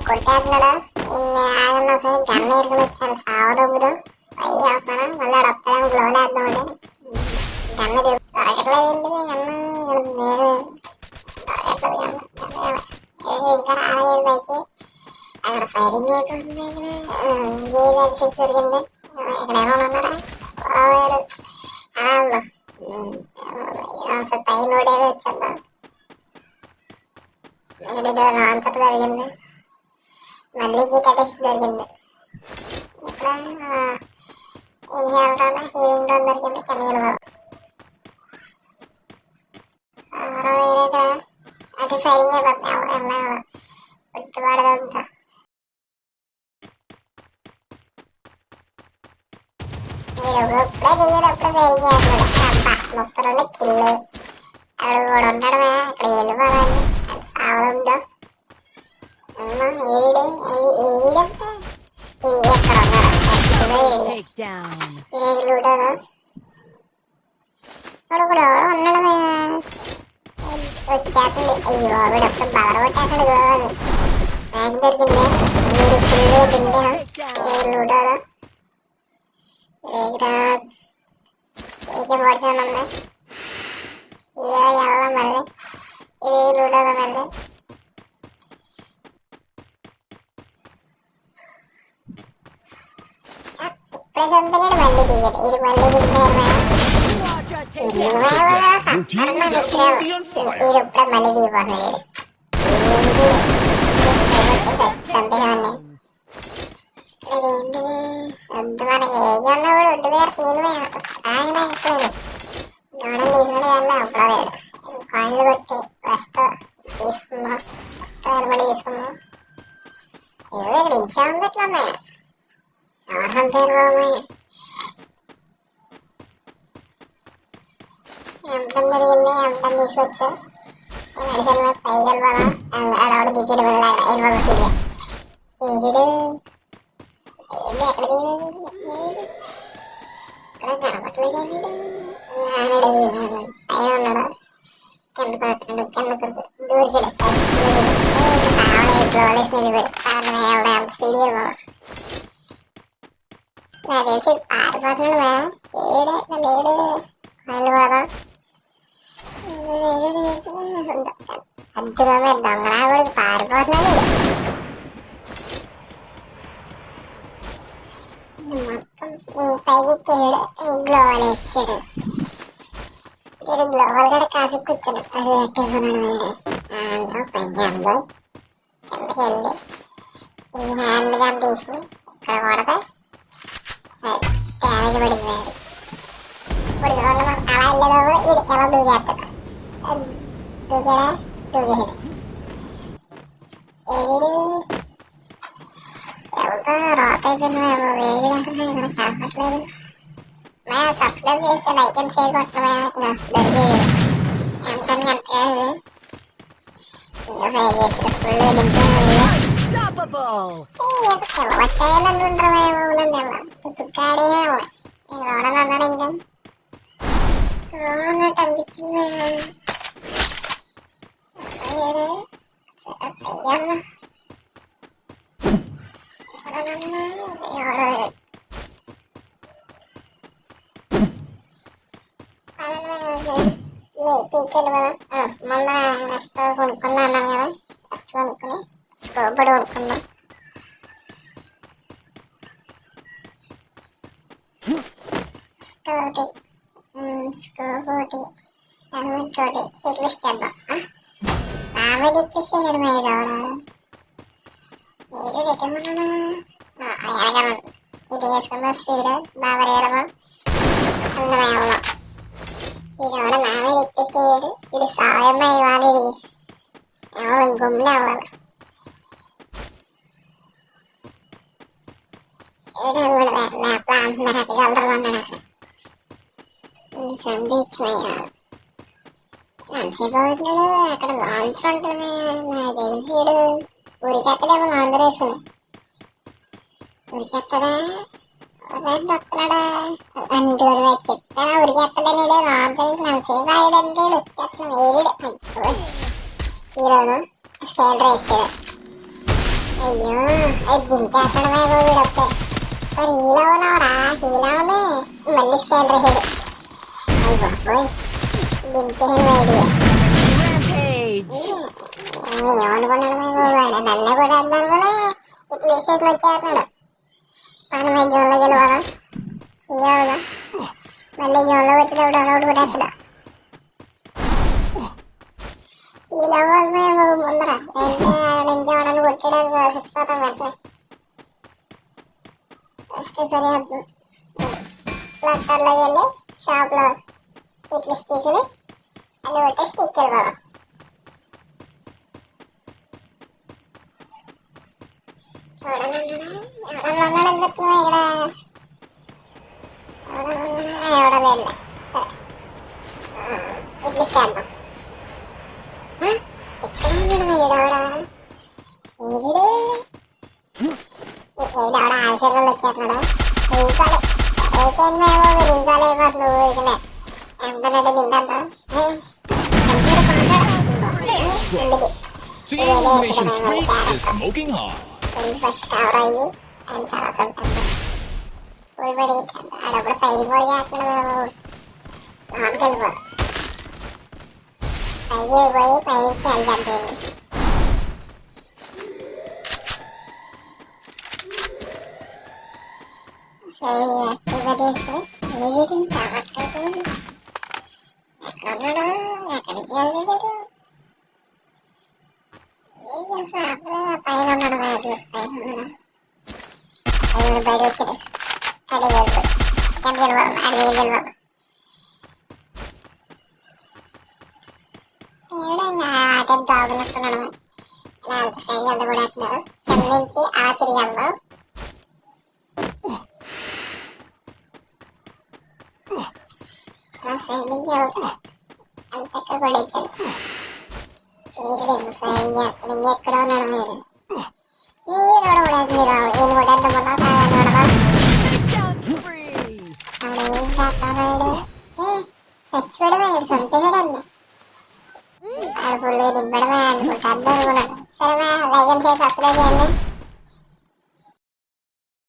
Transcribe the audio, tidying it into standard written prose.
కొట్టేస్తున్నాడా ఆగన్న ఒకసారి గన్న వేసుకుని వచ్చాను సావదొబ్బుదు అయ్యి వస్తాను మళ్ళీ అడొస్తాను గ్లోవ్ వేద్దామంటే గన్న దొరకట్లేదు ఏంటి గన్న ఇంకా రాలేదు పైకి అక్కడ ఫైరింగ్ అయిపోతుంది దొరికింది ఇక్కడ ఏమైనా ఉన్నారా పై నోడేవి వచ్చేద్దాం ఇక్కడ లాంచర్ జరిగింది మళ్ళీ గీతటెక్స్ జరిగింది ఇక్కడ ఇన్హేలర్ హీలింగ్ డోన్ దొరికింది కెమికల్ వేరే అటు ఫైరింగ్ అయిపోతాయి ఎలా పుట్టుబడదంతా ఇప్పుడే దిగాడు అప్పుడే ఫైరింగ్ చేస్తున్నాడు 32 కిల్లు అక్కడ కూడా ఉండడమే అక్కడ వెళ్ళిపోదాన్ని అది సావడంతో ఏడు ఏడంటే ఎక్కడ ఉన్నాడు లూడోలో ఇక్కడ కూడా ఉండడమే వచ్చేస్తుంది అయ్యో వీడప్పుడు బదర కొట్టేస్తాడు కావాలి బ్యాగ్ దొరికింది 7 కిల్లు తింటే లూడోలో ఏకే పడుతుంది ఉంది వెళ్ళాం మళ్ళీ ఇది లూడోలో మళ్ళీ ఇప్పుడే చంపినాడు మళ్ళీ దిగాడు ఇది మళ్ళీ దిగుతున్నాడు ఇప్పుడే మళ్ళీ దిగిపోతున్నాడు చంపేవాడిని ఇదేంటిది వద్దు మనకి ఏగన్నా కూడా ఒడ్డు దగ్గర తీయమే ఆయన అయిపోయింది గౌడం తీసుకుని వెళ్ళా అప్పుడు లేడు కాయిన్లు కొట్టి ఫస్ట్ తీసుకుందాం ఫస్ట్ ఎనబడి తీసుకుందాం ఏదో ఇక్కడ ఎగ్జామ్ ఉంది ఎట్లా ఉన్నాయి ఎవరు చంపారు బాబు ఎంపని జరిగింది ఎంపని తీసుకొచ్చా మెడిసిన్ పైకి వెళ్ళిపోదాం ఆడవాడు దిగ్గడు వెళ్ళిపోదాం తిరిగి దిగుడు ఏంటి ఎక్కడ ఇక్కడ కనపట్లేదు ఏంటి పైన ఉన్నాడు కింద పడుతున్నాడు కింద దూరికాడు గ్లోలేసి నిలిపాడు ఎంత స్పీడ్ వెళ్ళిపోవాలి నాకు తెలిసి పారిపోతున్నాడు ఏడు లేడు వెళ్ళిపోదాం అద్దుగా దొంగరా కూడా పారిపోతున్నాడు మొత్తం పైకి ఎక్కాడు గ్లోవల్ వేసాడు వీడు గ్లోవల్ కూడా కాసు కూర్చోడు అది పెట్టేసుకున్నాడు వీడు పైకి అందు కిందకి వెళ్ళి ఈ హ్యాండ్ గన్ తీసుకుని ఇక్కడ కొడతా డ్యామేజ్ పడిపోయాడు ఇప్పుడు అలా వెళ్ళేటప్పుడు ఇది ఎలా దూకేస్తాడు దూకాడా దూకేసాడు ఏడు ఎవరితో రాత అయిపోయింది మేము వేడి అంటున్నా ఇక్కడ కనపట్లేదు మేము సబ్స్క్రైబ్ చేస్తే లైక్ అండ్ షేర్ కొట్టమే దొరికి ఎంత కట్టలేదు ఇంకా ఫ్రై చేసి ఫుల్ వచ్చాయాలని ఉండరు మేము తుక్కాడే రోడని అన్నాడు ఇంకా రోడన్నట్టు అనిపించింది టీచర్లు కదా మొన్న నెక్స్ట్ కొనుక్కుందా అన్నాను కదా నెక్స్ట్ కొనుక్కుని స్కోప్ కూడా కొనుక్కుందాం స్కోప్ ఒకటి హెల్మెట్ ఒకటి షెట్లు ఇచ్చేద్దాం నా మీద ఇచ్చేసేయడం మీరు మీరు ఎక్కమన్నాడు ఇది వేసుకుందాం స్పీడ్ బాగా రేడమా అందమేమో ఈడవడ నా మీద ఇచ్చేసేయడు ఇది సాయమ్మ ఇవ్వాలి ఎవరు గుమ్మి అవ్వాలి ఏడు మ్యాప్లో అంటున్నారు అటు కలర్ ఉన్నాడు అక్కడ ఇది సంపించినాయాలి ఎంతసేపు అవుతున్నాడు అక్కడ లాంచ్ ఉంటుంది నాకు తెలిసి ఊరికెత్తడేమో లాంచ్ వేసుకుని ఊరికెత్తడా వస్తున్నాడా అన్ని రోజులు చెప్పి ఉరికేస్తాడు సేవ్ అయ్యాడంటాడు అతను వేరేడు హీరోను స్కేల్ రేసాడు. అయ్యో అది దింపేస్తాడమే వీడు వస్తే మరి హీలో ఉన్నావురా హీలోనే మళ్ళీ స్కేల్ రేసాడు. అయ్యి బాబోయ్ దింపేసాడు ఐడియా ఏమనుకున్నాడు వాడు నల్ల కూడా అందాను కూడా ఇట్లా విశేషం వచ్చేస్తున్నాడు. మనమే జోన్లోకి వెళ్ళిపోదాం ఇయ్యవుదా మళ్ళీ జోన్లో వచ్చినప్పుడు డౌన్లోడ్ కూడా వేస్తాడు. ఈ లెవెల్ మేము ముందర నుంచి ఆడని కొట్టడానికి చచ్చిపోతాం వెంటనే ఫస్ట్ సరిహద్దు ఫ్లట్టర్లో వెళ్ళి షాప్లో ఇట్లా తీసుకుని అన్ని కొట్టేసి తీసుకెళ్ళిపోదాం. ఎవడన్నా ఇక్కడ ఎవడలేడు ఇట్లా చేద్దాం. ఎక్కడ ఉన్నాడు ఏడవడా ఏడు ఏడవడ ఆశీర్వాలు వచ్చేస్తున్నాడు. రీకాలే ఏకేంది మేము రీకాల్ అయిపోతుంది నువ్వు ఇకనే ఎంతనంటే తింటా ఫస్ట్ కవర్ అయ్యి అండ్ తర్వాత ఊరిపడి ఆడప్పుడు ఫైరింగ్ కూడా చేస్తున్నాడు. లోనికి వెళ్ళిపోదు పైకి వెళ్ళిపోయి పైనుంచి వెళ్ళి సరే వస్తువుగా తీసుకుని ఏడు చావట్లేదు. ఎక్కడున్నాడు ఎక్కడికి వెళ్ళాడు పైన ఉన్నాడు పైన ఉన్నాడు బయట వచ్చాడు అడిగి వెళ్ళిపోయి ఎంత వెళ్ళిపోదు అడిగి వెళ్ళిపోదు ఆట దాగునట్టున్నాడు. అంత స్టైల్ అంతా కూడా వేస్తున్నారు చందించి ఆ తిరిగాము సైడ్ నుంచి అది చక్కగా పడేచ్చాను. ఎక్కడ ఉన్నాడు మీరు ఈ రోడ్ కూడా ఈయన కూడా ఎంత మొన్న ఏం చేస్తాడు చచ్చిపోయాడు చంపేశాడు అంది ఆడ పుల్లు దింపడమే అనుకుంటా అందరూ కూడా సరే లైక్ చేసి సబ్స్క్రైబ్ చేయండి.